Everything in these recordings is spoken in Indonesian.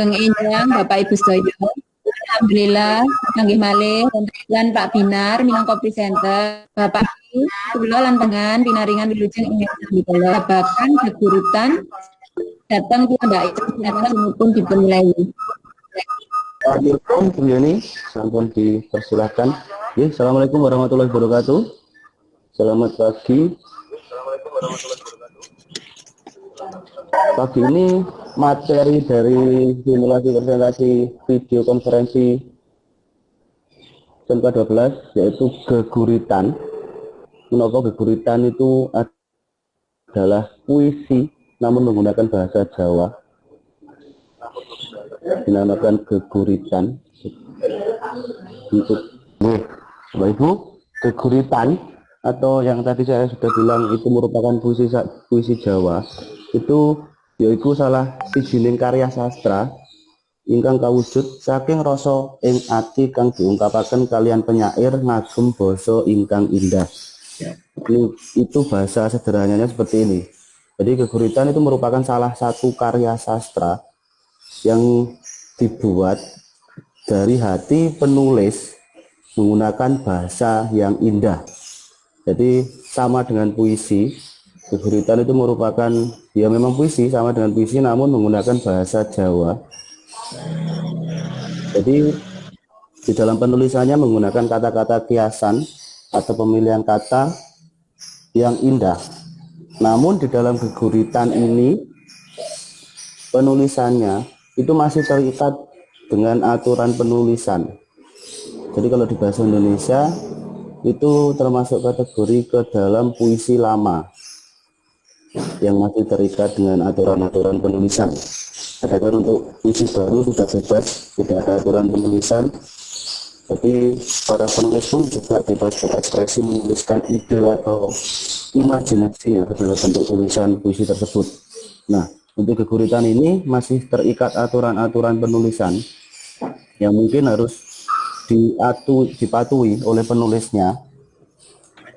Sugeng Enjang Bapak Ibu sedaya. Alhamdulillah kanggih malih lan Pak Binar minangka presenter. Bapak Ibu kula lan panjenengan pinaringan wilujeng ing Alhamdulillah babagan geguritan datang piyambak langsungipun dipunmulai. Assalamualaikum Bu Yeni, sampun dipersilahkan. Ya, Assalamualaikum warahmatullahi wabarakatuh. Selamat pagi. Pagi ini materi dari simulasi presentasi video konferensi ke-12 yaitu geguritan. Menapa geguritan itu adalah puisi namun menggunakan bahasa Jawa. Dinamakan geguritan. Untuk Bapak Ibu, geguritan atau yang tadi saya sudah bilang itu merupakan puisi Jawa. Itu yaiku salah sijining karya sastra ingkang kawujud saking rasa ing ati kang diungkapaken kalian penyair ngagem basa ingkang indah. Itu bahasa sederhananya seperti ini. Jadi geguritan itu merupakan salah satu karya sastra yang dibuat dari hati penulis menggunakan bahasa yang indah. Jadi sama dengan puisi, geguritan itu merupakan ya memang puisi, sama dengan puisi namun menggunakan bahasa Jawa. Jadi di dalam penulisannya menggunakan kata-kata kiasan atau pemilihan kata yang indah. Namun di dalam geguritan ini penulisannya itu masih terikat dengan aturan penulisan. Jadi kalau di bahasa Indonesia itu termasuk kategori ke dalam puisi lama yang masih terikat dengan aturan-aturan penulisan. Adapun untuk puisi baru sudah bebas, tidak ada aturan penulisan. Jadi para penulis pun juga bebas berekspresi menuliskan ide atau imajinasi ke dalam bentuk tulisan puisi tersebut. Nah, untuk geguritan ini masih terikat aturan-aturan penulisan yang mungkin harus dipatuhi oleh penulisnya.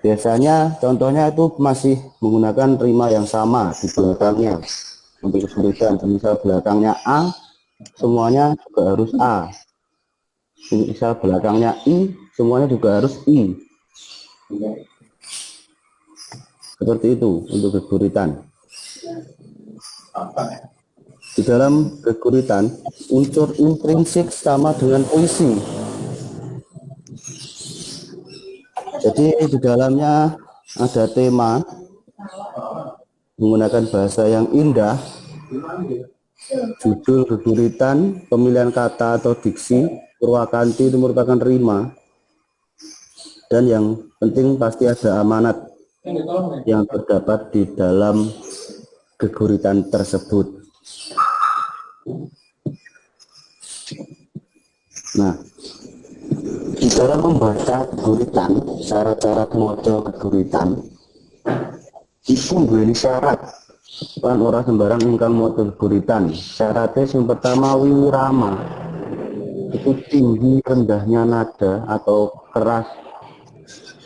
Biasanya contohnya itu masih menggunakan rima yang sama di belakangnya untuk geguritan. Misal belakangnya A, semuanya juga harus A. Misal belakangnya I, semuanya juga harus I. Seperti itu untuk geguritan. Di dalam geguritan unsur intrinsik sama dengan puisi. Jadi di dalamnya ada tema menggunakan bahasa yang indah, judul geguritan, pemilihan kata atau diksi, purwakanti itu merupakan rima, dan yang penting pasti ada amanat yang terdapat di dalam geguritan tersebut. Nah, di dalam membaca geguritan, cara-cara maca geguritan itu duweni syarat. Lan ora sembarang ingkang maca geguritan. Syaratnya yang pertama wiwirama. Itu tinggi rendahnya nada atau keras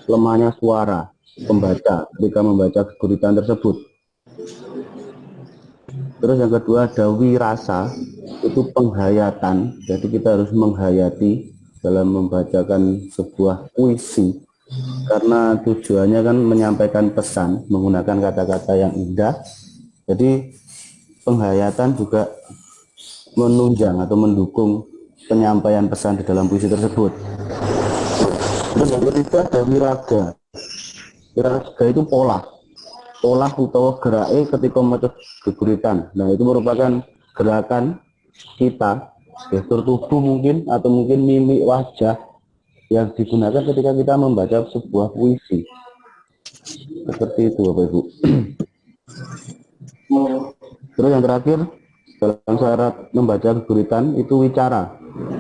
lemahnya suara pembaca ketika membaca geguritan tersebut. Terus yang kedua ada wirasa, itu penghayatan. Jadi kita harus menghayati dalam membacakan sebuah puisi, karena tujuannya kan menyampaikan pesan menggunakan kata-kata yang indah. Jadi penghayatan juga menunjang atau mendukung penyampaian pesan di dalam puisi tersebut. Terus yang ketiga ada wiraga. Wiraga itu pola atau geraknya ketika maca geguritan. Nah, itu merupakan gerakan kita, gestur tubuh mungkin, atau mungkin mimik wajah yang digunakan ketika kita membaca sebuah puisi. Seperti itu Bapak Ibu. Terus yang terakhir dalam syarat membaca geguritan itu wicara,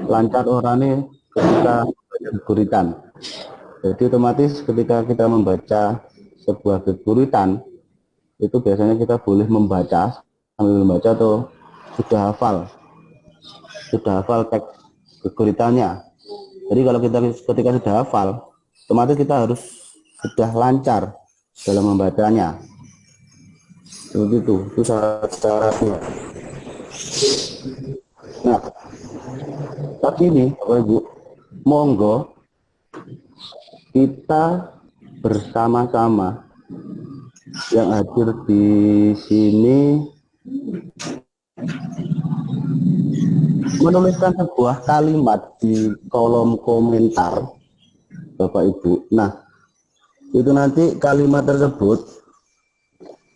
lancar orane ketika membaca geguritan. Jadi otomatis ketika kita membaca sebuah geguritan itu biasanya kita boleh membaca sambil membaca atau sudah hafal teks geguritannya. Jadi kalau kita ketika sudah hafal, otomatis kita harus sudah lancar dalam membacanya. Seperti itu syarat-syaratnya. Nah, pagi ini Bapak Ibu, monggo kita bersama-sama yang hadir di sini menuliskan sebuah kalimat di kolom komentar Bapak Ibu. Nah, itu nanti kalimat tersebut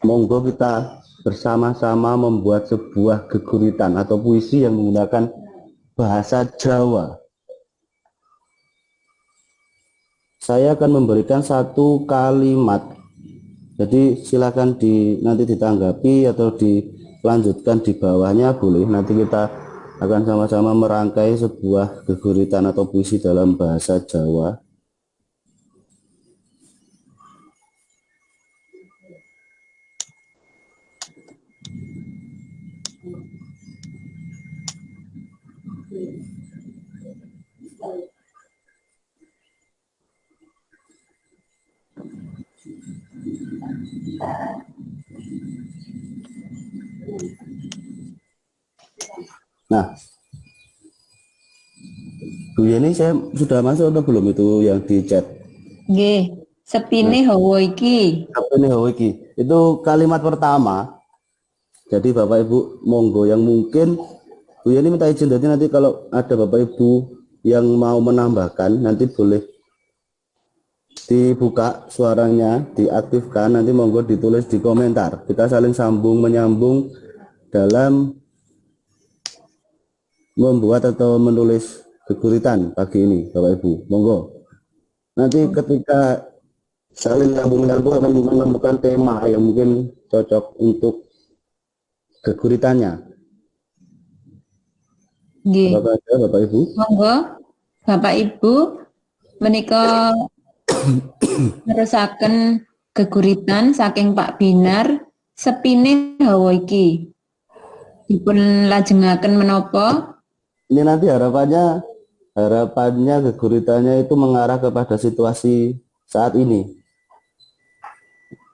monggo kita bersama-sama membuat sebuah geguritan atau puisi yang menggunakan bahasa Jawa. Saya akan memberikan satu kalimat. Jadi silakan nanti ditanggapi atau dilanjutkan di bawahnya boleh. Nanti kita akan sama-sama merangkai sebuah geguritan atau puisi dalam bahasa Jawa. Nah, Bu Yeni, saya sudah masuk atau belum itu yang di chat? Nggih, sepine hawa iki. Itu kalimat pertama. Jadi Bapak Ibu monggo yang mungkin Bu Yeni minta izin, jadi nanti kalau ada Bapak Ibu yang mau menambahkan nanti boleh dibuka suaranya, diaktifkan, nanti monggo ditulis di komentar. Kita saling sambung menyambung dalam membuat atau menulis geguritan pagi ini Bapak Ibu. Monggo. Nanti ketika saling menyambung akan menemukan tema yang mungkin cocok untuk geguritannya. Nggih. Bapak Ibu. Monggo Bapak Ibu menika nerusaken geguritan saking Pak Binar sepine hawa iki. Dipun lajengaken menapa? Ini nanti harapannya geguritannya itu mengarah kepada situasi saat ini,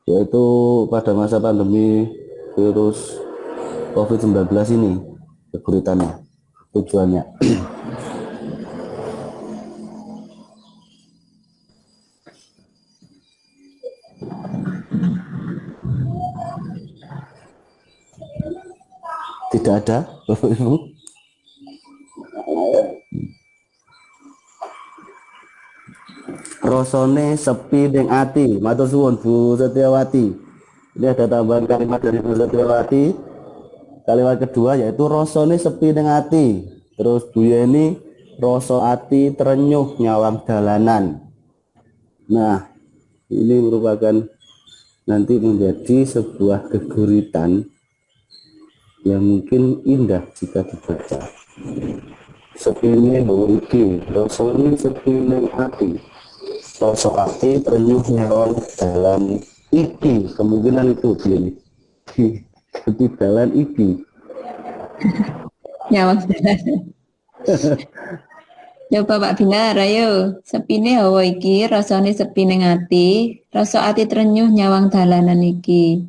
yaitu pada masa pandemi virus COVID-19 ini geguritannya, tujuannya. Tidak ada, Bapak Ibu. Rosone sepi ning ati. Matur suwun Bu Setiawati. Ini ada tambahan kalimat dari Bu Setiawati. Kalimat kedua yaitu rosone sepi ning ati. Terus Bu Yeni, rasa ati trenyuh nyawang dalanan. Nah, ini merupakan nanti menjadi sebuah geguritan yang mungkin indah jika dibaca. Sepine iki, rasane sepine ati. Rasa ati trenyuh nyawang dalan iki, kemungkinan itu ini. Di dalan iki. Nyawang dalanan. Coba Pak Binar, ayo. Sepine hawa iki, rasane sepi ning ati, rasa ati trenyuh nyawang dalanan iki.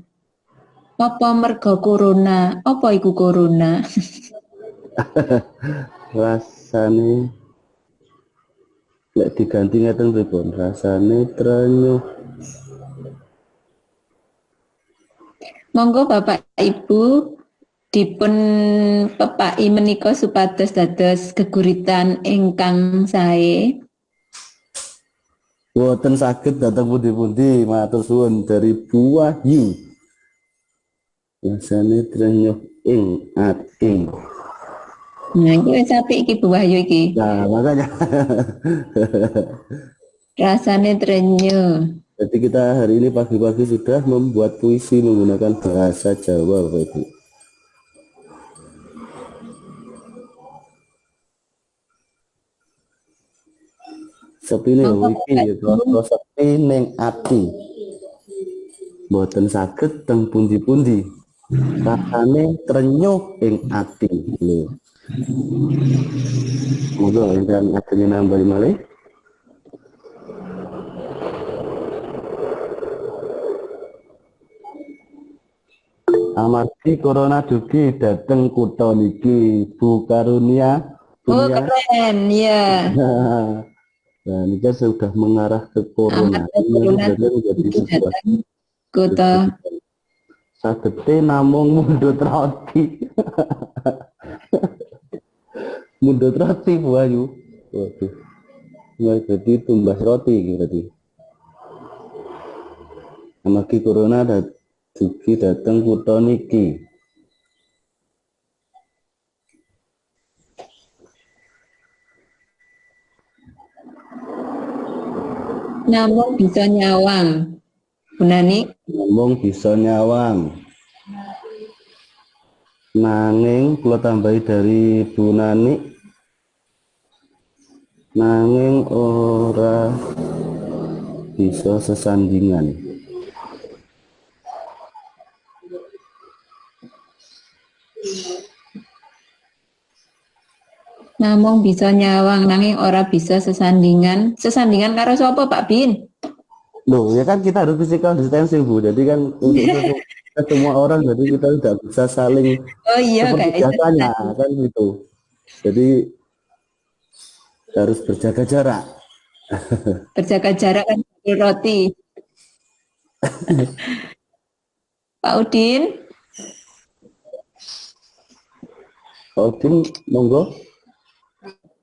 Apa merga corona? Apa iku corona? Rasane lek diganti ngeten pripun? Rasane trenyuh. Monggo Bapak Ibu dipun pepaki menika supados dados geguritan ingkang sae. Boten saged datang pundi-pundi, matur suwun dari Bu Wahyu. Rasane trenyuh ing ati. Nah, iki wis apik iki Bu Wahyu iki. Nah, makanya. Rasane trenyuh. Jadi kita hari ini pagi-pagi sudah membuat puisi menggunakan bahasa Jawa, Bapak Ibu. Sepine iki rasa sepi ning ati. Mboten saged teng pundi-pundi. Rasane trenyuh ing ati. Lho. Monggo ingkang ajeng nambah malih. Amargi corona dugi dateng kutha niki Bu Karunia. Oh, Bunia. keren, ya. Nah, ini kan sudah mengarah ke corona. Amarga Ini corona berarti menjadi dugi sebuah datang kota. sagete namung mundut roti. Mundut roti Bu Ayu. Waduh. Nggak jadi tumbas roti berarti. Amargi corona dugi dateng kutha niki. Namun bisa nyawang. Bunani. Ngomong bisa nyawang. Nanging kula tambahi dari Bu Nani. Nanging ora bisa sesandingan. Namung bisa nyawang nanging ora bisa sesandingan. Sesandingan karo sapa Pak Bin? Loh, ya kan kita harus physical distancing Bu. Jadi kan untuk semua orang, jadi kita tidak bisa saling Oh iya, seperti guys. biasanya kan gitu. Jadi harus berjaga jarak. Berjaga jarak kan roti. Pak Udin, Pak Udin, monggo.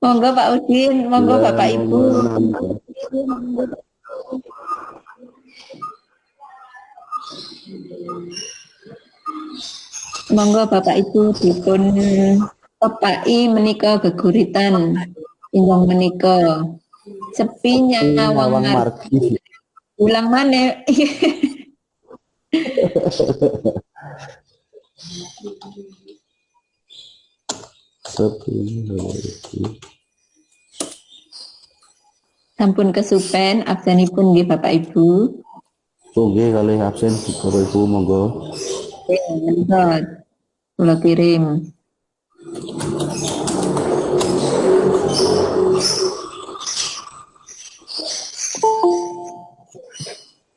monggo Pak Udin, monggo Ya, Bapak Ibu. monggo. Monggo Bapak Ibu dipun tepai menika geguritan ingkang menika. Sepi nyawang margi. Ulang mana? Sampun kesupen absenipun nggih Bapak Ibu. Nggih kalih absen Bapak Ibu monggo. Monggo. Kula kirim.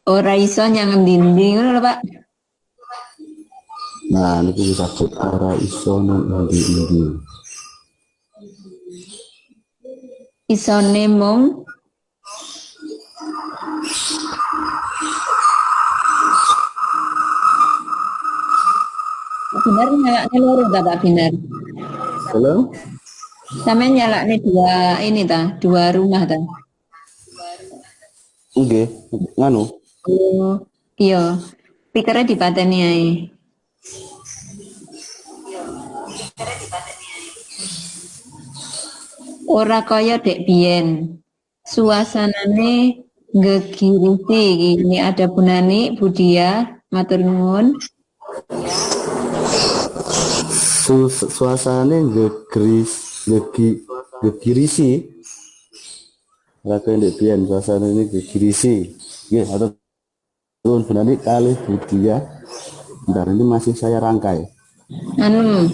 Ora iso nyang dinding ngono lho Pak. Nah, niku bisa ora iso nang endi-endi. Isone mung Binar nyalaknya loro ta Pak Binar? Halo? Sampeyan nyalaknya dua rumah ta? Nggih, nganu. Oh, iya. Speakernya dipateni ae. Ora kaya dek biyen. Suasanane gegirisi. Ini ada Bu Nani, Bu Dia, matur nuwun. Suasanane gegirisi. Ora kaya ndek biyen suasanane gegirisi. Nggih, atau turun benar kali Bu Dia. Bentar, ini masih saya rangkai. Anu.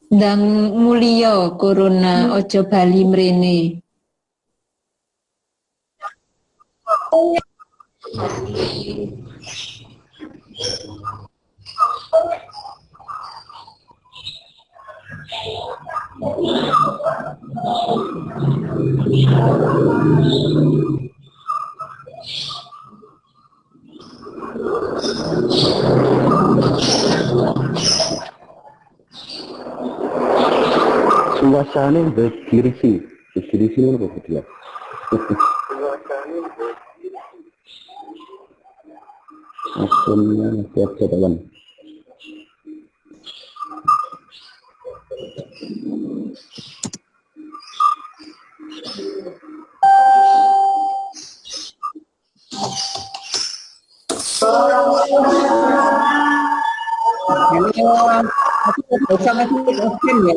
Ndang mulya corona ojo bali mrene. Suasana gegirisi mana kok dia? Akunnya siap teman. Sama option ya.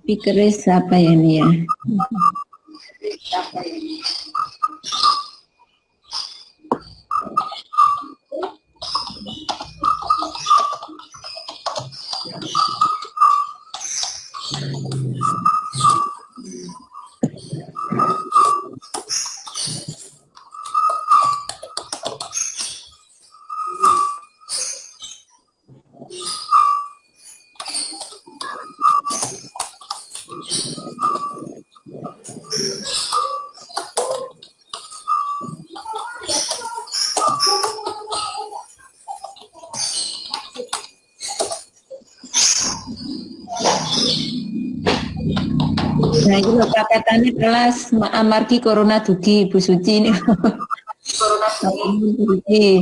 Speakernya siapa ya ini ya? Nah, ini loh paketannya kelas amargi corona dugi Bu Suci ini. Corona dugi.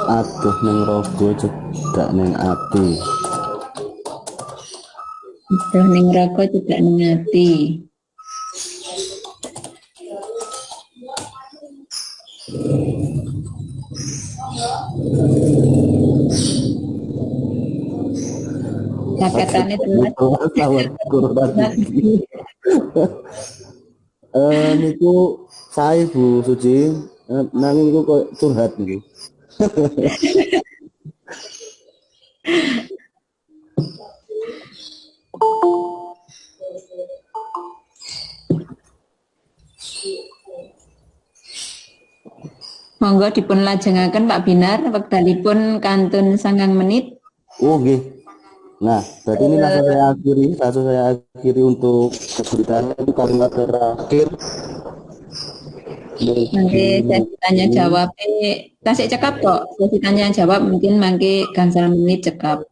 Aduh ning rogo cedak ning ati. Aduh ning rogo cedak ning ati. Paketannya telat corona dugi. Niku saya Bu Suci, nanging niku kok curhat niku. Monggo dipun lajengaken Pak Binar, wekdalipun kantun 9 menit. Oh nggih. Nah, berarti ini langsung saya akhiri untuk kesulitan itu kalimat terakhir. Nanti sesi tanya jawab tasik cekap kok. Sesi tanya jawab mungkin mangke gangsal menit cekap.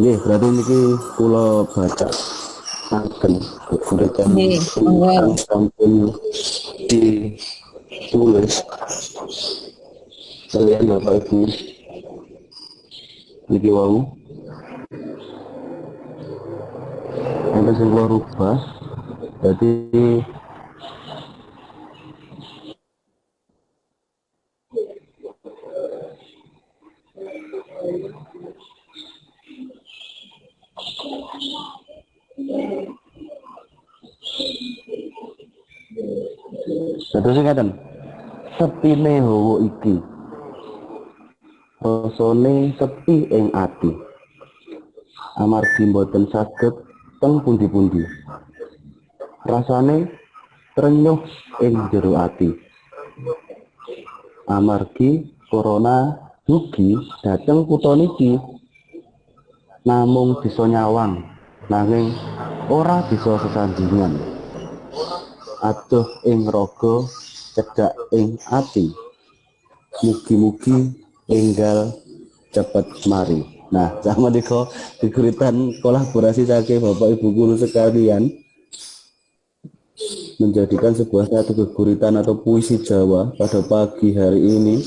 Nggih, berarti niki kula baca akan kebudayaan sampun ditulis kalian Bapak Ibu niki wau ada sing kula rubah jadi terus ngaten sepine hawa iki rasane sepi ing ati amargi mboten saged teng pundi-pundi rasane trenyuh ing jero ati amargi corona dugi dhateng kutha niki namung bisa nyawang nanging ora bisa sesandingan aduh ing raga cedak ing ati mugi-mugi enggal cepet mari. Nah, sama diko diguritan kolaborasi saking Bapak Ibu guru sekalian menjadikan sebuah satu keguritan atau puisi Jawa pada pagi hari ini.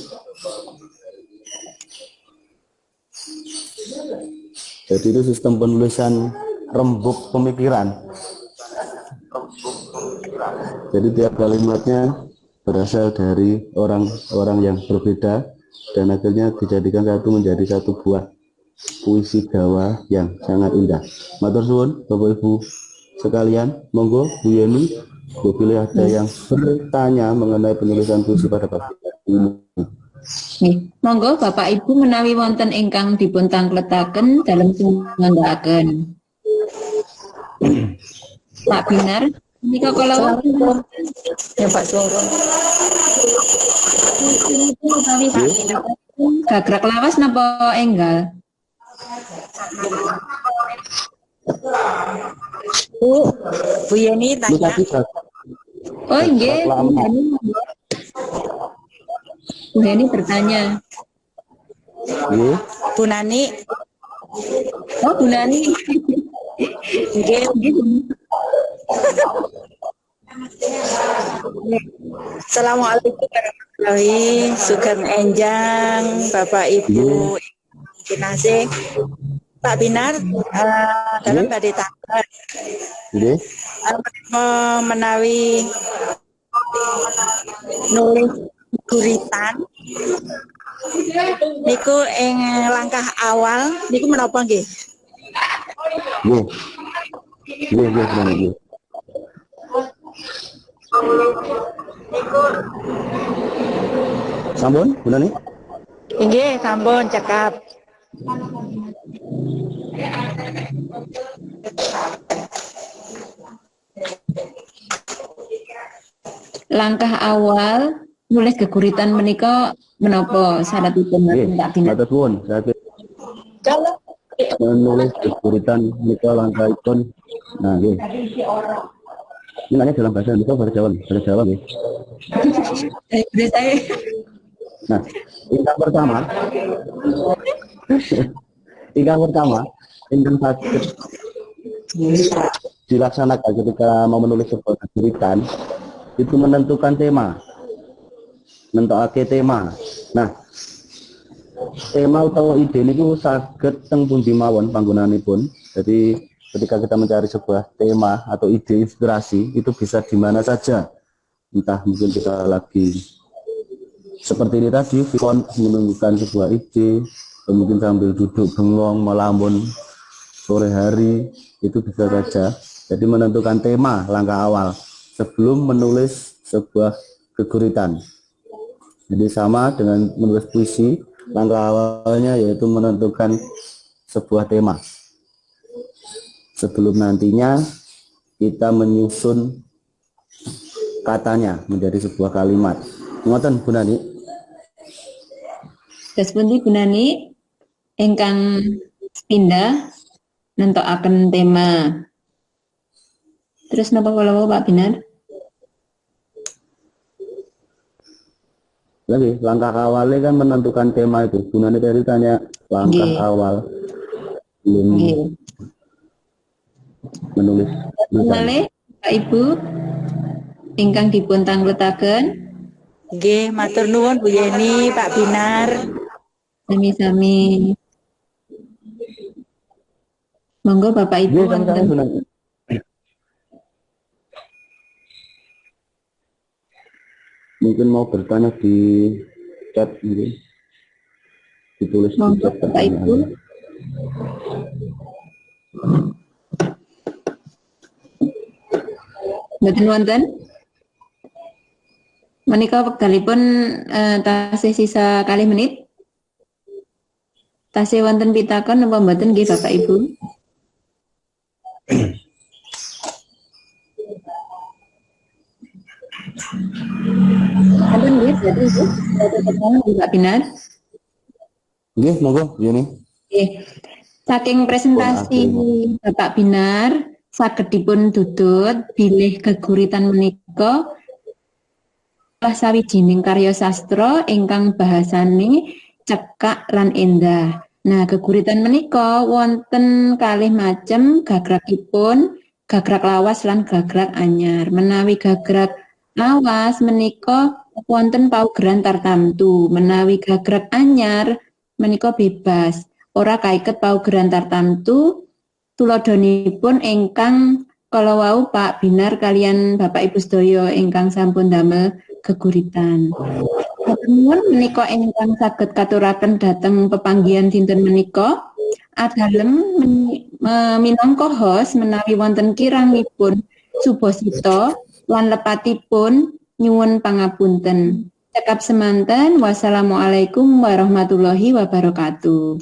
Jadi itu sistem penulisan rembuk pemikiran. Jadi tiap kalimatnya berasal dari orang-orang yang berbeda dan akhirnya dijadikan menjadi satu buah puisi Jawa yang sangat indah. Matur suwun Bapak Ibu sekalian, monggo Bu Yeni Bila ada yang bertanya mengenai penulisan puisi pada bab ini. Monggo Bapak Ibu menawi wonten ingkang dipun tangkletaken dalam sumanggaken. Pak Binar, menika kala Ya Pak Suara. gagrak lawas napa enggal? Bu Yeni tanya. Oh nggih, Bu Heni bertanya. Bu Nani. Oh Bu Nani. Assalamualaikum warahmatullahi Sugeng Enjang, Bapak Ibu Kinasih. Pak Binar, dalam badai tanggal menawi nulis guritan niku ing langkah awal niku menapa nggih? Nggih. Sampun, Bu Nani? Nggih, sampun cekap. Langkah awal nulis geguritan menika menapa syaratipun Pak Binar? Matur suwun, menulis geguritan menika langkahipun. Nah, nggih. Ini nanya dalam bahasa Indonesia bahasa Jawa nggih. Nah, ingkang pertama ingkang saged dilaksanakan ketika mau menulis sebuah geguritan itu menentukan tema. Nah, tema utawa ide niku saged teng pundi mawon panggonanipun. Jadi ketika kita mencari sebuah tema atau ide inspirasi itu bisa di mana saja. Entah mungkin kita lagi seperti ini tadi, menunjukkan sebuah ide, mungkin sambil duduk bengong, melamun sore hari, itu bisa saja. Jadi menentukan tema langkah awal sebelum menulis sebuah geguritan. Jadi sama dengan menulis puisi, langkah awalnya yaitu menentukan sebuah tema. Sebelum nantinya kita menyusun katanya menjadi sebuah kalimat. Ngoten Bu Nani. Terus pundi Bu Nani ingkang pindah nentokaken tema. Terus napa kala Pak Binar? Lagi langkah awalnya kan menentukan tema itu. Bu Nani tadi tanya langkah awal belum menulis. Malih Pak Ibu ingkang dipun tangletaken. Nggih, matur nuwun Bu Yeni, Pak Binar. Sami-sami. Monggo Bapak Ibu wonten. Mungkin mau bertanya di chat mungkin. Ditulis di chat Bapak Ibu. Mboten wonten? Menika wekdalipun tasih sisa kalih menit. Tasih wonten pitakon napa mboten nggih Bapak Ibu? Ampun nggih, berarti Ibu Pak Binar. Nggih, monggo Yeni. Nggih. Saking presentasi Bapak Binar saged dipun dudut bilih geguritan menika sawijining karya sastra ingkang bahasane cekak lan endah. Nah, geguritan menika wonten kalih macem gagrakipun, gagrak lawas lan gagrak anyar. Menawi gagrak lawas menika wonten paugeran tartamtu, menawi gagrak anyar menika bebas, ora kaiket paugeran tartamtu. Tuladhanipun ingkang kala wau Pak Binar kalian Bapak Ibu sedaya ingkang sampun damel geguritan. Nuwun menika ingkang saged katuraken dhateng pepanggihan dinten menika adalem minangka host menawi wonten kirangipun Subasita lan lepatipun nyuwun pangapunten. Cekap semanten, wassalamualaikum warahmatullahi wabarakatuh.